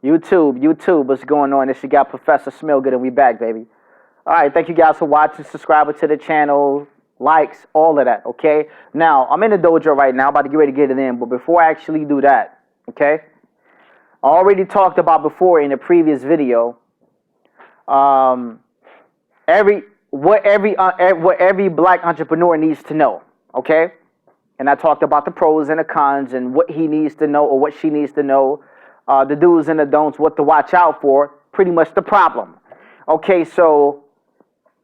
YouTube, what's going on? This you got Professor Smilgood, and we back, baby. All right, thank you guys for watching, subscribing to the channel, likes, all of that, okay? Now, I'm in the dojo right now, about to get ready to get it in, but before I actually do that, okay? I already talked about before in the previous video, um, what every black entrepreneur needs to know, okay? And I talked about the pros and the cons and what he needs to know or what she needs to know, the do's and the don'ts, what to watch out for, pretty much the problem. Okay, so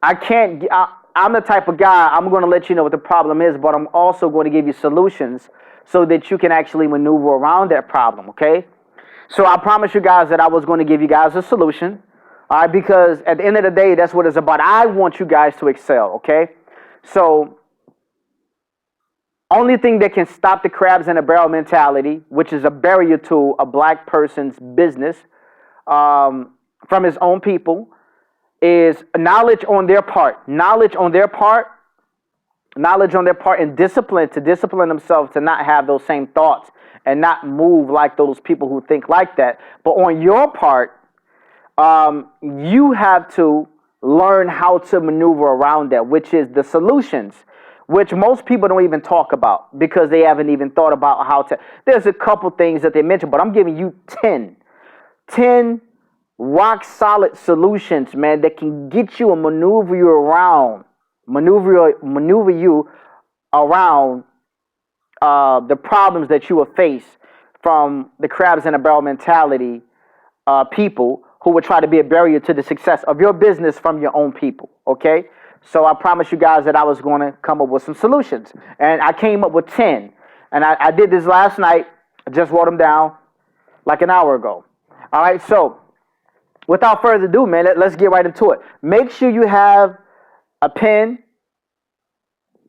I'm the type of guy, I'm going to let you know what the problem is, but I'm also going to give you solutions so that you can actually maneuver around that problem, okay? So I promised you guys that I was going to give you guys a solution, all right, because at the end of the day, that's what it's about. I want you guys to excel, okay? So only thing that can stop the crabs in a barrel mentality, which is a barrier to a black person's business from his own people, is knowledge on their part. Knowledge on their part, and discipline, to discipline themselves to not have those same thoughts and not move like those people who think like that. But on your part, you have to learn how to maneuver around that, which is the solutions, which most people don't even talk about because they haven't even thought about how to. There's a couple things that they mentioned, but I'm giving you 10 rock solid solutions, man, that can get you and maneuver you around the problems that you will face from the crabs in a barrel mentality people who would try to be a barrier to the success of your business from your own people, okay? So I promised you guys that I was going to come up with some solutions, and I came up with 10, and I did this last night. I just wrote them down like an hour ago. All right, so without further ado, man, let's get right into it. Make sure you have a pen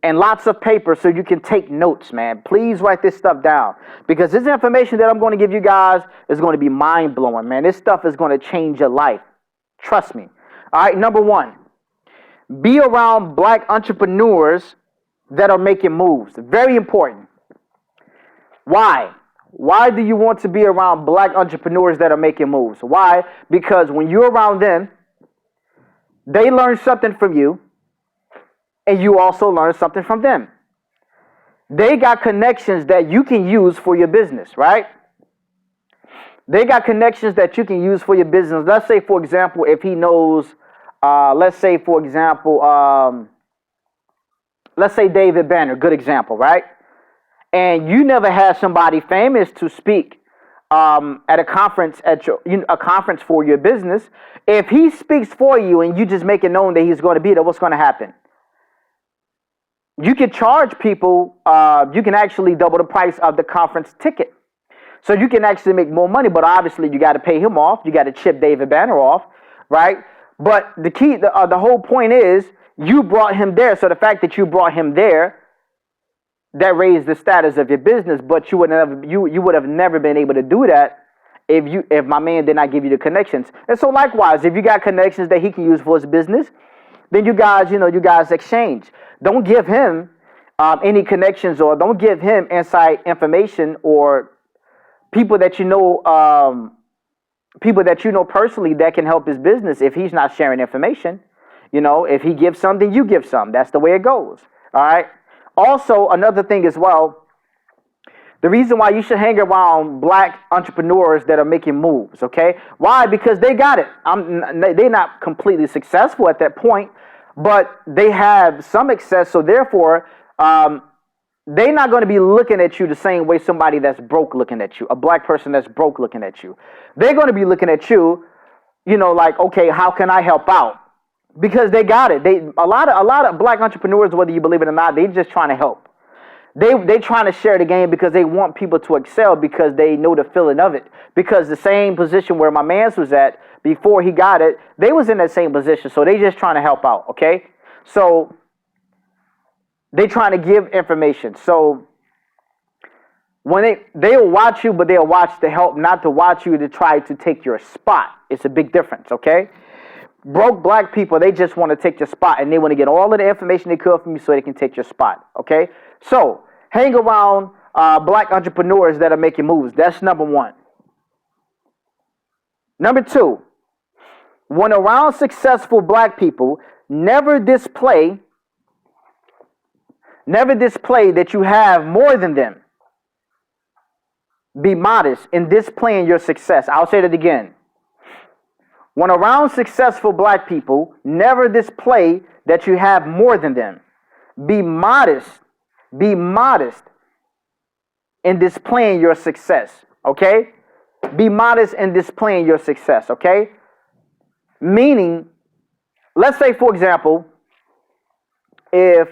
and lots of paper so you can take notes, man. Please write this stuff down because this information that I'm going to give you guys is going to be mind-blowing, man. This stuff is going to change your life. Trust me. All right, number one, be around black entrepreneurs that are making moves. Very important. Why? Why do you want to be around black entrepreneurs that are making moves? Why? Because when you're around them, they learn something from you, and you also learn something from them. They got connections that you can use for your business, right? They got connections that you can use for your business. Let's say, for example, if he knows, let's say David Banner, good example, right? And you never had somebody famous to speak at a conference a conference for your business. If he speaks for you and you just make it known that he's going to be there, what's going to happen? You can charge people. You can actually double the price of the conference ticket, so you can actually make more money. But obviously, you got to pay him off. You got to chip David Banner off, right? But the whole point is you brought him there. So the fact that you brought him there, that raised the status of your business, but you would have never been able to do that if my man did not give you the connections. And so likewise, if you got connections that he can use for his business, then you guys exchange. Don't give him any connections, or don't give him inside information or people that you know personally that can help his business if he's not sharing information. If he gives something, you give some. That's the way it goes. All right. Also, another thing as well, the reason why you should hang around black entrepreneurs that are making moves, okay? Why? Because they got it. They're not completely successful at that point, but they have some success, so therefore, they're not going to be looking at you the same way somebody that's broke looking at you, a black person that's broke looking at you. They're going to be looking at you, like, okay, how can I help out? Because they got it. A lot of black entrepreneurs, whether you believe it or not, they just trying to help. They trying to share the game because they want people to excel because they know the feeling of it. Because the same position where my man's was at before he got it, they was in that same position. So they just trying to help out, okay? So they trying to give information. So when they'll watch you, but they'll watch to help, not to watch you to try to take your spot. It's a big difference, okay? Broke black people, they just want to take your spot, and they want to get all of the information they could from you so they can take your spot, okay? So hang around black entrepreneurs that are making moves. That's number one. Number two, when around successful black people, never display that you have more than them. Be modest in displaying your success. I'll say that again. When around successful black people, never display that you have more than them. Be modest. Be modest in displaying your success. Okay? Be modest in displaying your success. Okay? Meaning, let's say, for example, if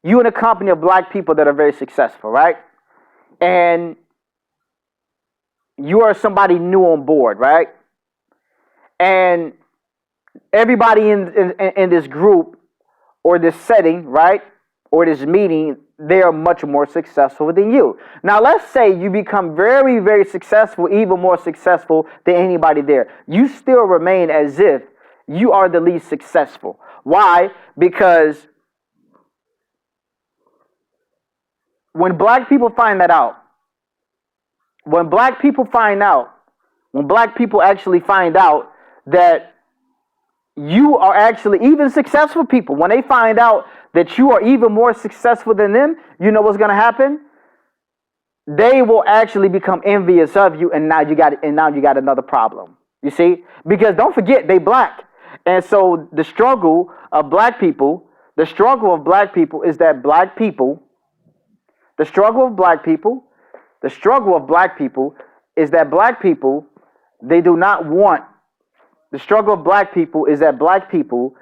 you in a company of black people that are very successful, right? And you are somebody new on board, right? And everybody in this group or this setting, right? Or this meeting, they are much more successful than you. Now, let's say you become very, very successful, even more successful than anybody there. You still remain as if you are the least successful. Why? Because when black people find that out, when black people actually find out that you are actually even successful people, when they find out that you are even more successful than them, you know what's going to happen? They will actually become envious of you, and now you got another problem. You see? Because don't forget, they black. And so the struggle of black people is that black people they do not want. The struggle of black people is that black people,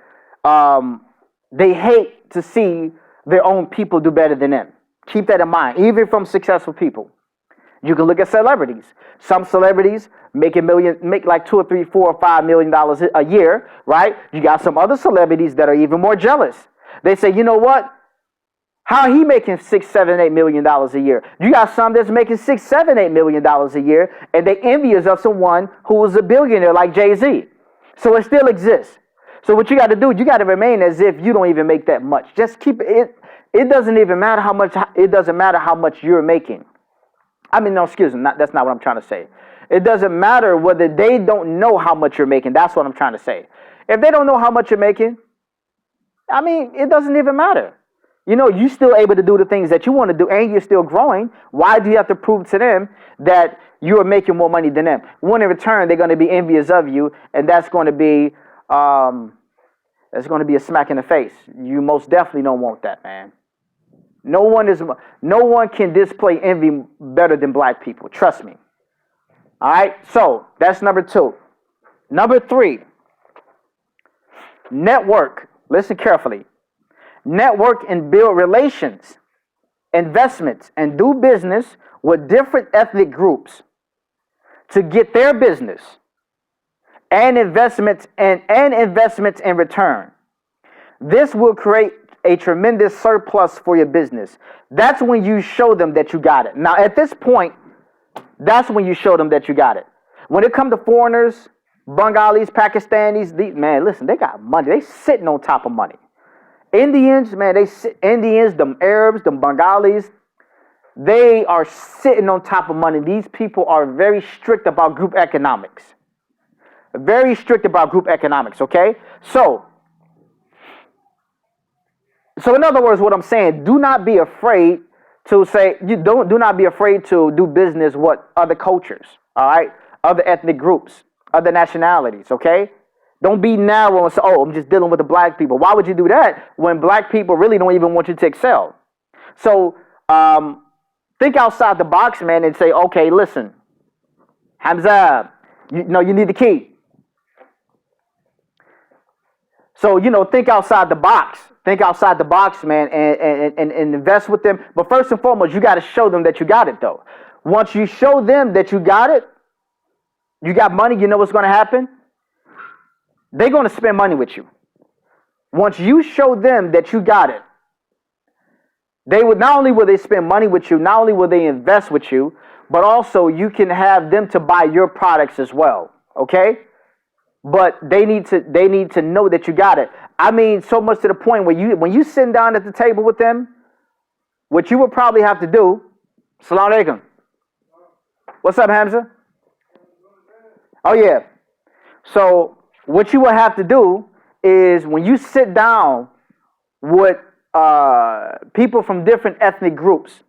they hate to see their own people do better than them. Keep that in mind, even from successful people. You can look at celebrities. Some celebrities make like $2 or $3, $4 or $5 million a year, right? You got some other celebrities that are even more jealous. They say, you know what? How are he making $6, $7, $8 million a year? You got some that's making $6, $7, $8 million a year, and they envious of someone who was a billionaire like Jay-Z. So it still exists. So what you got to do, you got to remain as if you don't even make that much. Just keep it. It doesn't even matter how much. It doesn't matter how much you're making. I mean, no, excuse me. That's not what I'm trying to say. It doesn't matter whether they don't know how much you're making. That's what I'm trying to say. If they don't know how much you're making, I mean, it doesn't even matter. You know, you're still able to do the things that you want to do, and you're still growing. Why do you have to prove to them that you are making more money than them? When in return, they're going to be envious of you, and that's going to be a smack in the face. You most definitely don't want that, man. No one can display envy better than black people. Trust me. All right. So that's number two. Number three. Network. Listen carefully. Network and build relations, investments, and do business with different ethnic groups to get their business and investments in return. This will create a tremendous surplus for your business. That's when you show them that you got it. Now, at this point, that's when you show them that you got it. When it comes to foreigners, Bengalis, Pakistanis, man, listen, they got money. They sitting on top of money. Indians, man, them Arabs, them Bengalis, they are sitting on top of money. These people are very strict about group economics. Very strict about group economics, okay? So in other words, what I'm saying, do not be afraid to do not be afraid to do business with other cultures, all right? Other ethnic groups, other nationalities, okay? Don't be narrow and say, oh, I'm just dealing with the black people. Why would you do that when black people really don't even want you to excel? So think outside the box, man, and say, okay, listen, Hamza, you need the key. So, think outside the box. Think outside the box, man, and invest with them. But first and foremost, you got to show them that you got it, though. Once you show them that you got it, you got money, you know what's going to happen? They're going to spend money with you. Once you show them that you got it, not only will they spend money with you, not only will they invest with you, but also you can have them to buy your products as well. Okay? But they need to know that you got it. I mean, so much to the point where when you sit down at the table with them, what you would probably have to do, Salaam alaikum. What's up, Hamza? Oh yeah. So what you will have to do is when you sit down with people from different ethnic groups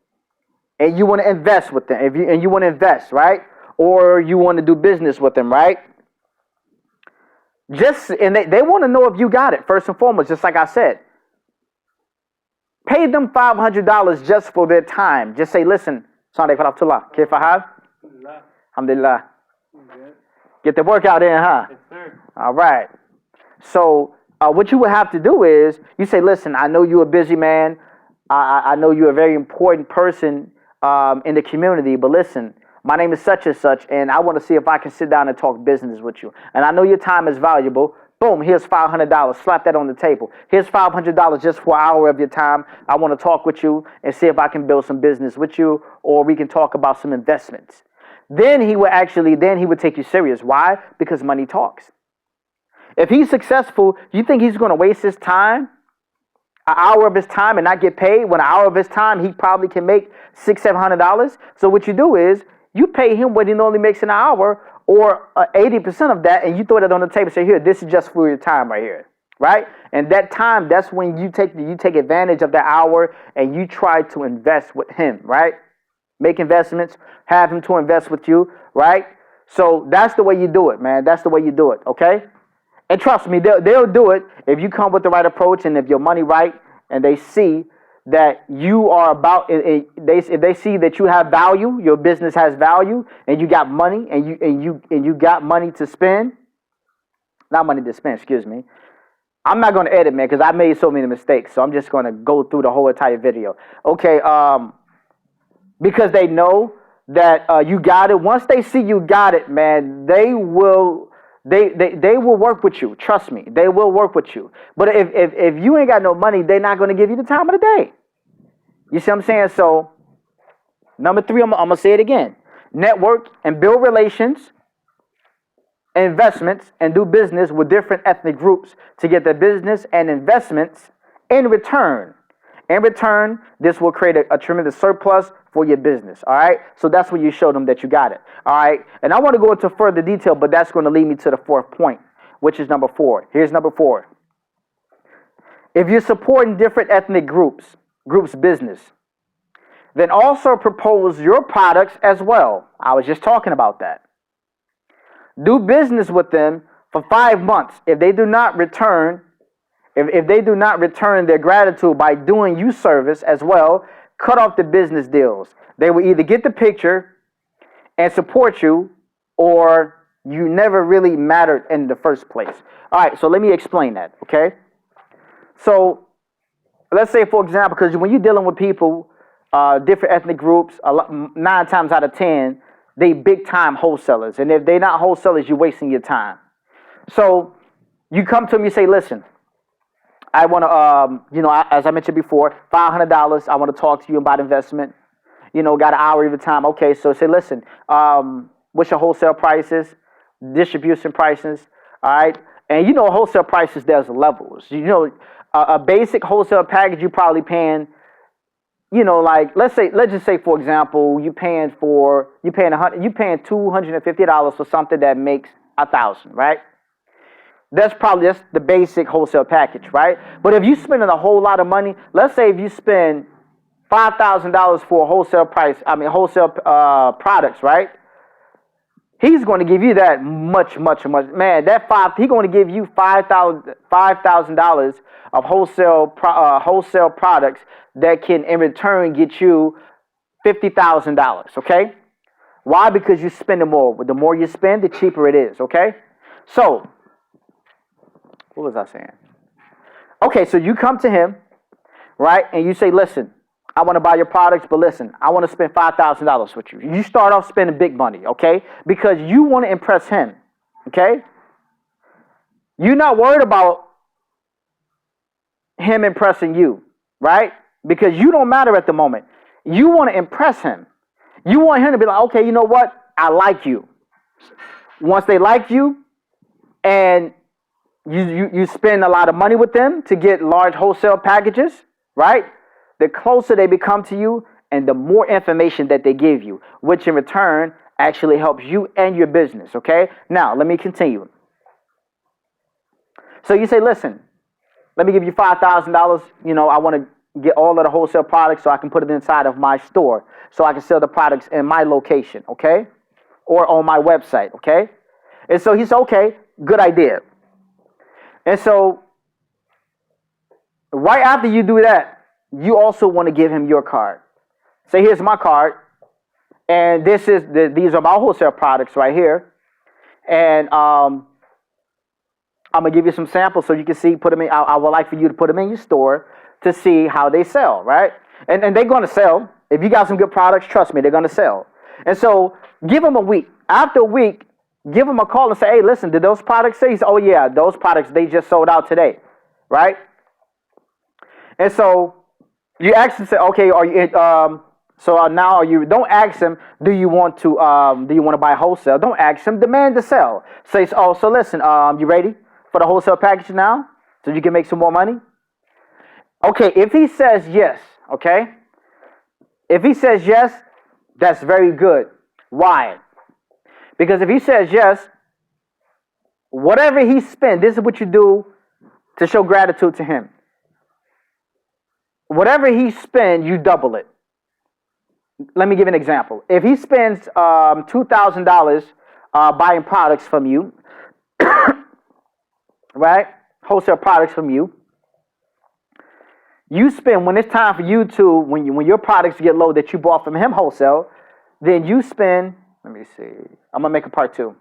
and you want to invest with them, and you want to invest, right? Or you want to do business with them, right? They want to know if you got it first and foremost, just like I said. Pay them $500 just for their time. Just say, listen, Sunday Faratullah, Kif Fahad? Alhamdulillah. Get the workout in, huh? Yes, sir. All right. So what you would have to do is you say, listen, I know you're a busy man. I know you're a very important person in the community, but listen, my name is such and such, and I want to see if I can sit down and talk business with you. And I know your time is valuable. Boom, here's $500. Slap that on the table. Here's $500 just for an hour of your time. I want to talk with you and see if I can build some business with you, or we can talk about some investments. Then he would take you serious. Why? Because money talks. If he's successful, you think he's going to waste his time, an hour of his time, and not get paid? When an hour of his time, he probably can make $600-700. So what you do is you pay him what he normally makes in an hour, or 80% of that, and you throw that on the table. Say, here, this is just for your time right here, right? And that time, that's when you take advantage of that hour and you try to invest with him, right? Make investments, have him to invest with you, right? So that's the way you do it, man. That's the way you do it, okay? And trust me, they'll do it if you come with the right approach, and if your money right, and they see that you are about if they see that you have value, your business has value, and you got money, and you got money to spend. Not money to spend, excuse me. I'm not going to edit, man, because I made so many mistakes. So I'm just going to go through the whole entire video. Okay, because they know that you got it. Once they see you got it, man, they will work with you. Trust me, they will work with you. But if you ain't got no money, they're not going to give you the time of the day. You see what I'm saying? So, number 3, I'm going to say it again. Network and build relations, investments, and do business with different ethnic groups to get their business and investments in return. In return, this will create a tremendous surplus for your business, all right? So that's when you show them that you got it, all right? And I want to go into further detail, but that's going to lead me to the 4th point, which is number 4. Here's number 4. If you're supporting different ethnic groups' business, then also propose your products as well. I was just talking about that. Do business with them for 5 months. If they do not return their gratitude by doing you service as well, cut off the business deals. They will either get the picture and support you, or you never really mattered in the first place. All right, so let me explain that, okay? So let's say, for example, because when you're dealing with people, different ethnic groups, 9 times out of 10, they big time wholesalers. And if they're not wholesalers, you're wasting your time. So you come to them, you say, listen, I want to, as I mentioned before, $500. I want to talk to you about investment. Got an hour of your time. Okay, so say, listen, what's your wholesale prices, distribution prices, all right? And wholesale prices, there's levels. A basic wholesale package, you probably paying, let's just say, for example, you're paying $250 for something that makes 1,000, right? That's the basic wholesale package, right? But if you're spending a whole lot of money, let's say if you spend $5,000 for wholesale products, right? He's going to give you that much. Man, he's going to give you $5,000 of wholesale products that can in return get you $50,000. Okay? Why? Because you're spending more. The more you spend, the cheaper it is. Okay? So, what was I saying? Okay, so you come to him, right, and you say, listen, I want to buy your products, but listen, I want to spend $5,000 with you. You start off spending big money, okay, because you want to impress him, okay? You're not worried about him impressing you, right? Because you don't matter at the moment. You want to impress him. You want him to be like, okay, you know what? I like you. Once they like you, and you spend a lot of money with them to get large wholesale packages, right? The closer they become to you and the more information that they give you, which in return actually helps you and your business, okay? Now, let me continue. So you say, listen, let me give you $5,000. I want to get all of the wholesale products so I can put it inside of my store, so I can sell the products in my location, okay, or on my website, okay. And so he said, okay, good idea. And so right after you do that, you also want to give him your card. Say, here's my card, and these are my wholesale products right here, and I'm gonna give you some samples so you can see. Put them in. I would like for you to put them in your store to see how they sell, right? And they're gonna sell. If you got some good products, trust me, they're gonna sell. And so give them a week. After a week, give them a call and say, hey, listen, did those products sell? He said, oh yeah, those products, they just sold out today, right? And so you ask him, say, okay, are you? So now don't ask him, do you want to buy wholesale? Don't ask him, demand to sell. Say, oh, so listen, you ready for the wholesale package now, so you can make some more money? Okay, if he says yes, okay? If he says yes, that's very good. Why? Because if he says yes, whatever he spends, this is what you do to show gratitude to him. Whatever he spends, you double it. Let me give an example. If he spends $2,000 buying products from you, right? Wholesale products from you. You spend, when it's time for you to, when your products get low that you bought from him wholesale, then you spend, let me see, I'm going to make a part 2.